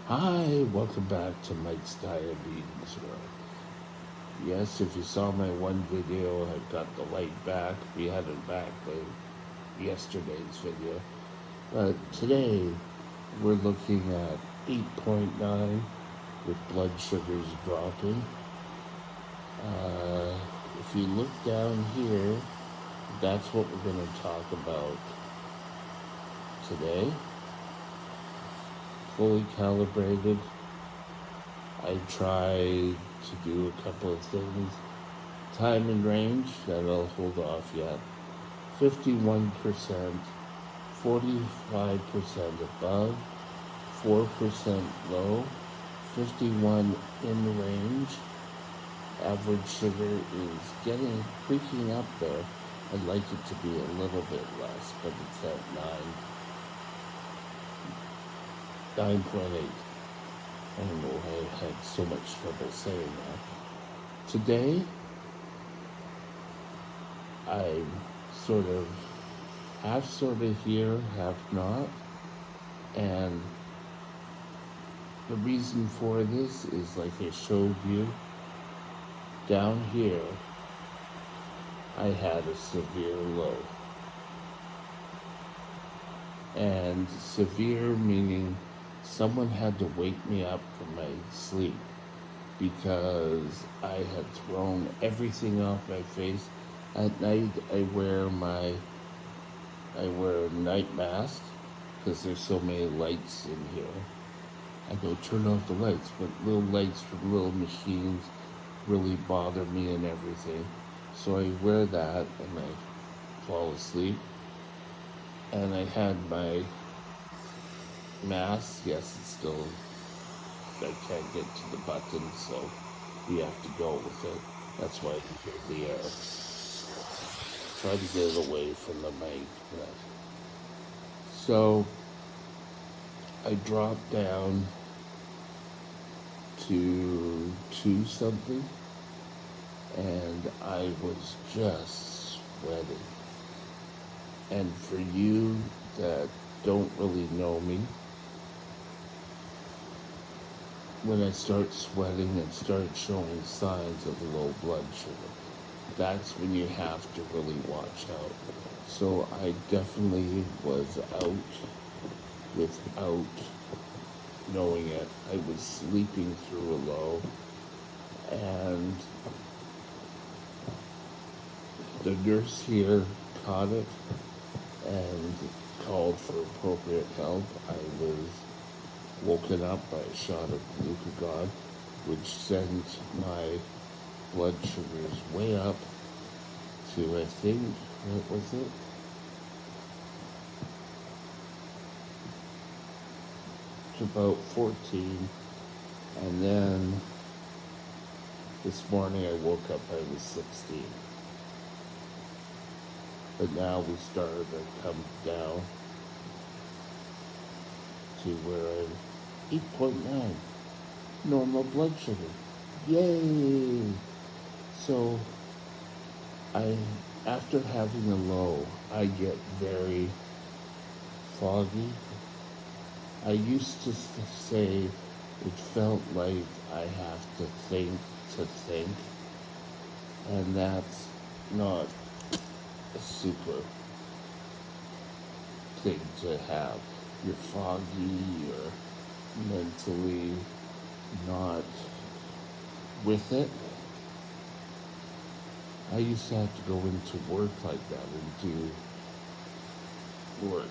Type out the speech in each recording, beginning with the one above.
Hi, welcome back to Mike's Diabetes World. Yes, if you saw my one video, I got the light back. We had it back by yesterday's video. But today, we're looking at 8.9 with blood sugars dropping. Uh, if you look down here, that's what we're going to talk about today. Fully calibrated. I try to do a couple of things. Time and range, that I'll hold off yet. 51%, 45% above, 4% low, 51 in range. Average sugar is creeping up there. I'd like it to be a little bit less, but it's at 9.8. I don't know why I had so much trouble saying that. Today, I'm half sort of here, half not. And the reason for this is, like I showed you, down here, I had a severe low. And severe meaning someone had to wake me up from my sleep because I had thrown everything off my face. At night, I wear a night mask because there's so many lights in here. I go turn off the lights, but little lights from little machines really bother me and everything. So I wear that and I fall asleep. And I had my mask. Yes, it's still, I can't get to the button, so we have to go with it. That's why I hear the air. Try to get it away from the mic. So I dropped down to 2 something, and I was just sweating. And for you that don't really know me, when I start sweating and start showing signs of low blood sugar, that's when you have to really watch out. So I definitely was out without knowing it. I was sleeping through a low, and the nurse here caught it and called for appropriate help. I was woken up by a shot of glucagon, which sent my blood sugars way up to, I think, what was it? To about 14. And then this morning I woke up, I was 16. But now we started to come down to where I'm 8.9. Normal blood sugar. Yay! So after having a low, I get very foggy. I used to say it felt like I have to think, and that's not a super thing to have. You're foggy, you're mentally not with it. I used to have to go into work like that and do work.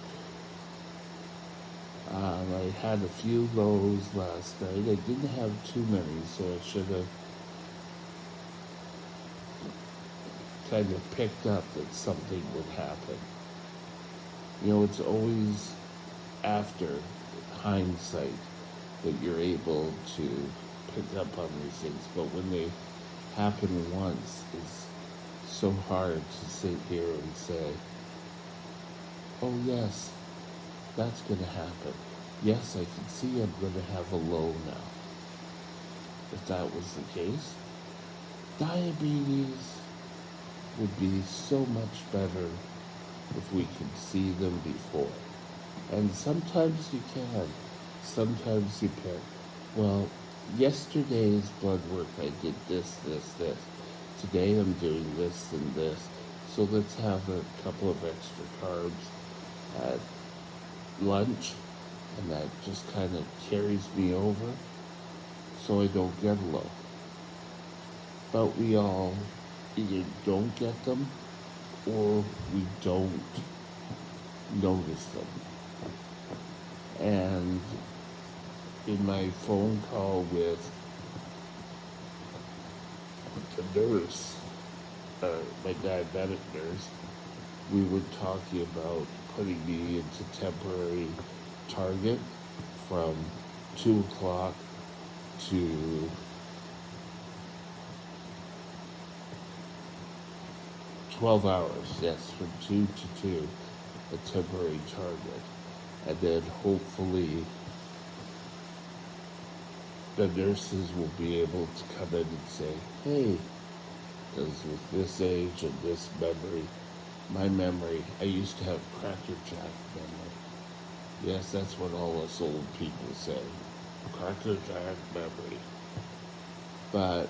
I had a few lows last night. I didn't have too many, so I should have kind of picked up that something would happen. You know, it's always after hindsight that you're able to pick up on these things, but when they happen once, it's so hard to sit here and say, oh yes, that's going to happen. Yes, I can see I'm going to have a low now. If that was the case, diabetes would be so much better if we could see them before. And sometimes you can. sometimes you pick, well, yesterday's blood work I did this. Today I'm doing this and this. So let's have a couple of extra carbs at lunch, and that just kind of carries me over so I don't get low. But we all either don't get them or we don't notice them. And in my phone call with the nurse, my diabetic nurse, we were talking about putting me into temporary target from 2 o'clock to 12 hours, yes, from 2 to 2, a temporary target. And then hopefully the nurses will be able to come in and say, hey, because with this age and this memory, my memory, I used to have Cracker Jack memory. Yes, that's what all us old people say. Cracker Jack memory. But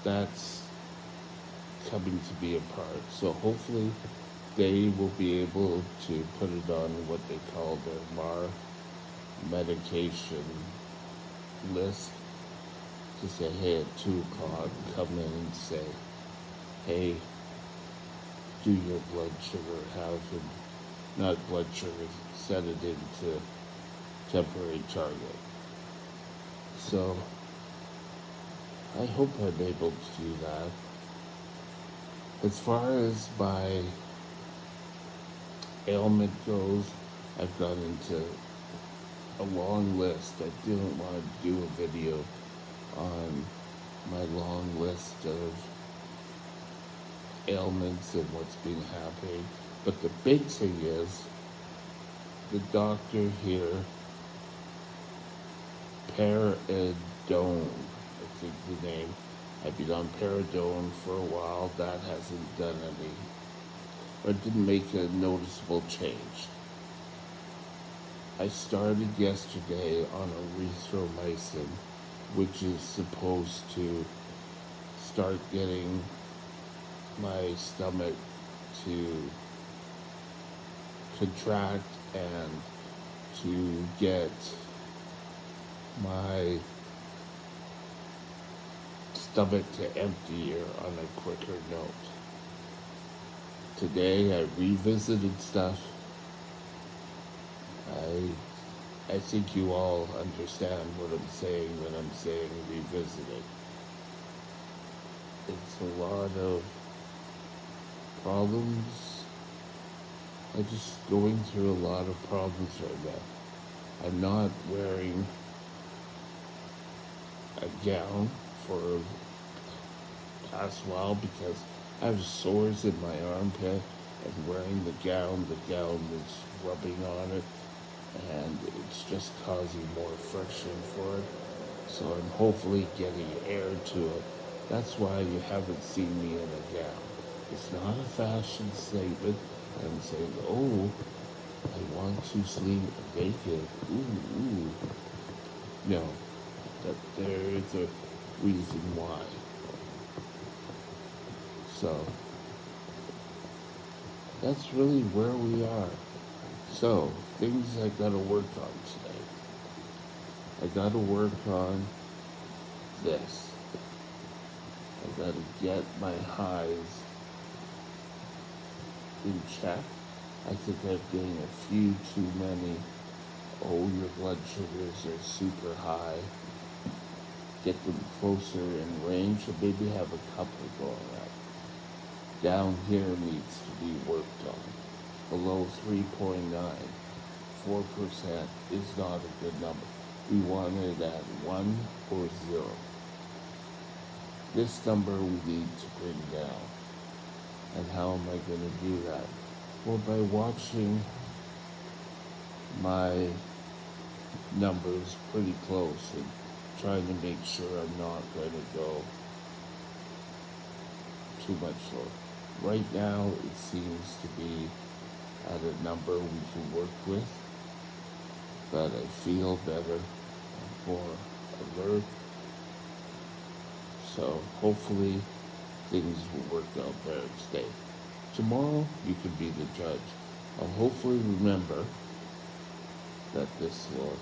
that's coming to be a part. So hopefully they will be able to put it on what they call their MAR medication list to say, hey, at 2 o'clock, come in and say, hey, do your blood sugar, not blood sugar, set it into temporary target. So I hope I'm able to do that. As far as my ailment goes, I've gone into a long list. I didn't want to do a video on my long list of ailments and what's been happening. But the big thing is, the doctor here, Paradone, I think the name. I've been on Paradone for a while. That hasn't done any, or it didn't make a noticeable change. I started yesterday on erythromycin, which is supposed to start getting my stomach to contract and to get my stomach to emptier on a quicker note. Today I revisited stuff. I think you all understand what I'm saying when I'm saying revisited. It's a lot of problems. I'm just going through a lot of problems right now. I'm not wearing a gown for the past while because I have sores in my armpit, and wearing the gown is rubbing on it, and it's just causing more friction for it. So I'm hopefully getting air to it. That's why you haven't seen me in a gown. It's not a fashion statement. I'm saying, oh, I want to sleep naked. Ooh, ooh. No, that there is a reason why. So that's really where we are. So things I gotta work on today. I gotta work on this. I gotta get my highs in check. I think I've gained a few too many. Oh, your blood sugars are super high. Get them closer in range, or maybe have a couple going up. Down here needs to be worked on. Below 3.9, 4% is not a good number. We want it at 1 or 0. This number we need to bring down. And how am I going to do that? Well, by watching my numbers pretty close and trying to make sure I'm not going to go too much lower. Right now, it seems to be at a number we can work with. that I feel better, more alert. So hopefully things will work out better today. Tomorrow you can be the judge. I'll hopefully remember that this will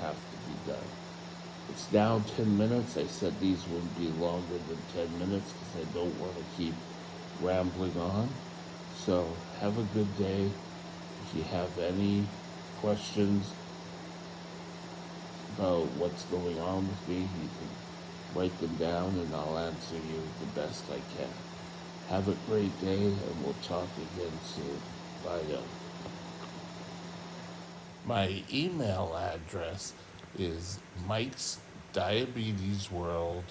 have to be done. It's now 10 minutes. I said these wouldn't be longer than 10 minutes because I don't want to keep rambling on. So have a good day. If you have any questions about what's going on with me, you can write them down and I'll answer you the best I can. Have a great day and we'll talk again soon. Bye now. My email address is Mike's Diabetes World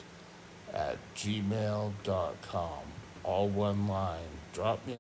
at gmail.com. All one line. Drop me